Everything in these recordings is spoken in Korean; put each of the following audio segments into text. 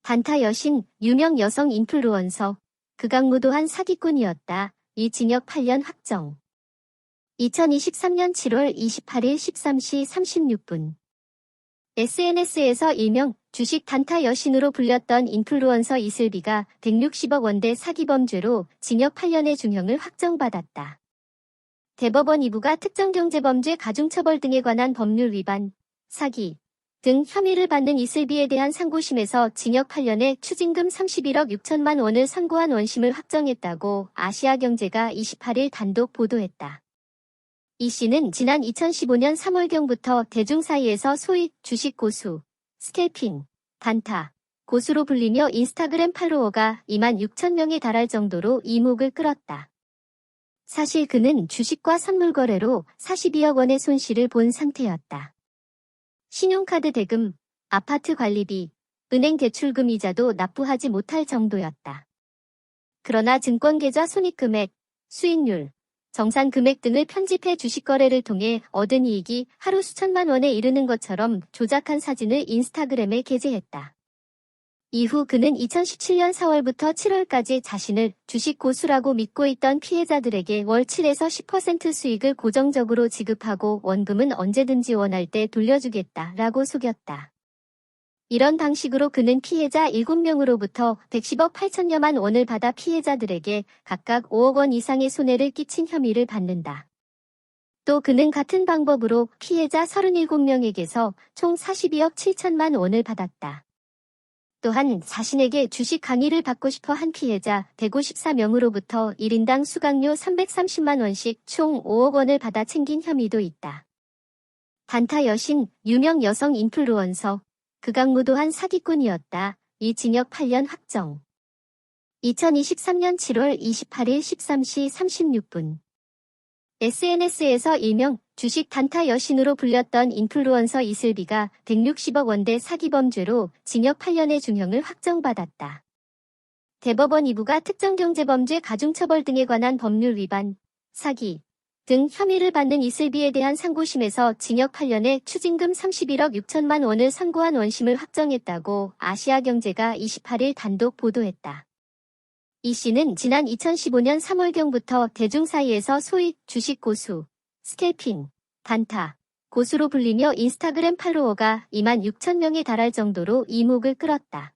단타 여신, 유명 여성 인플루언서, 극악무도한 사기꾼이었다. 이 징역 8년 확정. 2023년 7월 28일 13시 36분. SNS에서 일명 주식 단타 여신으로 불렸던 인플루언서 이슬비가 160억 원대 사기범죄로 징역 8년의 중형을 확정받았다. 대법원 2부가 특정경제범죄 가중처벌 등에 관한 법률 위반, 사기 등 혐의를 받는 이슬비에 대한 상고심에서 징역 8년에 추징금 31억 6천만 원을 선고한 원심을 확정했다고 아시아경제가 28일 단독 보도했다. 이 씨는 지난 2015년 3월경부터 대중 사이에서 소위 주식 고수, 스캘핑, 단타, 고수로 불리며 인스타그램 팔로워가 2만 6천 명에 달할 정도로 이목을 끌었다. 사실 그는 주식과 선물 거래로 42억 원의 손실을 본 상태였다. 신용카드 대금, 아파트 관리비, 은행 대출금 이자도 납부하지 못할 정도였다. 그러나 증권계좌 손익금액, 수익률, 정산금액 등을 편집해 주식 거래를 통해 얻은 이익이 하루 수천만 원에 이르는 것처럼 조작한 사진을 인스타그램에 게재했다. 이후 그는 2017년 4월부터 7월까지 자신을 주식 고수라고 믿고 있던 피해자들에게 월 7에서 10% 수익을 고정적으로 지급하고 원금은 언제든지 원할 때 돌려주겠다라고 속였다. 이런 방식으로 그는 피해자 7명으로부터 110억 8천여만 원을 받아 피해자들에게 각각 5억 원 이상의 손해를 끼친 혐의를 받는다. 또 그는 같은 방법으로 피해자 37명에게서 총 42억 7천만 원을 받았다. 또한 자신에게 주식 강의를 받고 싶어 한 피해자 154명으로부터 1인당 수강료 330만 원씩 총 5억 원을 받아 챙긴 혐의도 있다. 단타 여신, 유명 여성 인플루언서, 극악무도한 사기꾼이었다. 이 징역 8년 확정. 2023년 7월 28일 13시 36분. SNS에서 일명 주식 단타 여신으로 불렸던 인플루언서 이슬비가 160억 원대 사기범죄로 징역 8년의 중형을 확정받았다. 대법원 2부가 특정경제범죄 가중처벌 등에 관한 법률 위반, 사기 등 혐의를 받는 이슬비에 대한 상고심에서 징역 8년에 추징금 31억 6천만 원을 선고한 원심을 확정했다고 아시아경제가 28일 단독 보도했다. 이 씨는 지난 2015년 3월경부터 대중 사이에서 소위 주식 고수, 스캘핑, 단타, 고수로 불리며 인스타그램 팔로워가 2만 6천 명에 달할 정도로 이목을 끌었다.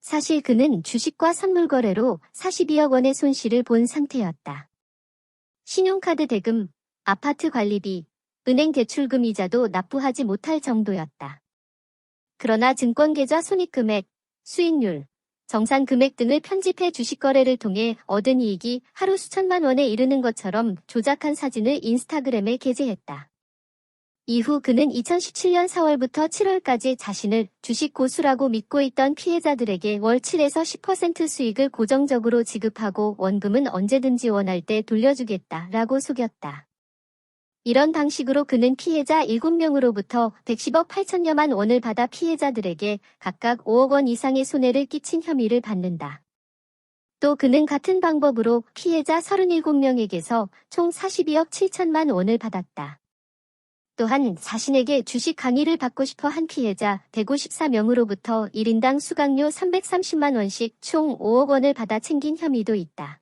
사실 그는 주식과 선물 거래로 42억 원의 손실을 본 상태였다. 신용카드 대금, 아파트 관리비, 은행 대출금 이자도 납부하지 못할 정도였다. 그러나 증권계좌 손익금액, 수익률, 정산금액 등을 편집해 주식 거래를 통해 얻은 이익이 하루 수천만 원에 이르는 것처럼 조작한 사진을 인스타그램에 게재했다. 이후 그는 2017년 4월부터 7월까지 자신을 주식 고수라고 믿고 있던 피해자들에게 월 7에서 10% 수익을 고정적으로 지급하고 원금은 언제든지 원할 때 돌려주겠다라고 속였다. 이런 방식으로 그는 피해자 7명으로부터 110억 8천여만 원을 받아 피해자들에게 각각 5억 원 이상의 손해를 끼친 혐의를 받는다. 또 그는 같은 방법으로 피해자 37명에게서 총 42억 7천만 원을 받았다. 또한 자신에게 주식 강의를 받고 싶어 한 피해자 154명으로부터 1인당 수강료 330만 원씩 총 5억 원을 받아 챙긴 혐의도 있다.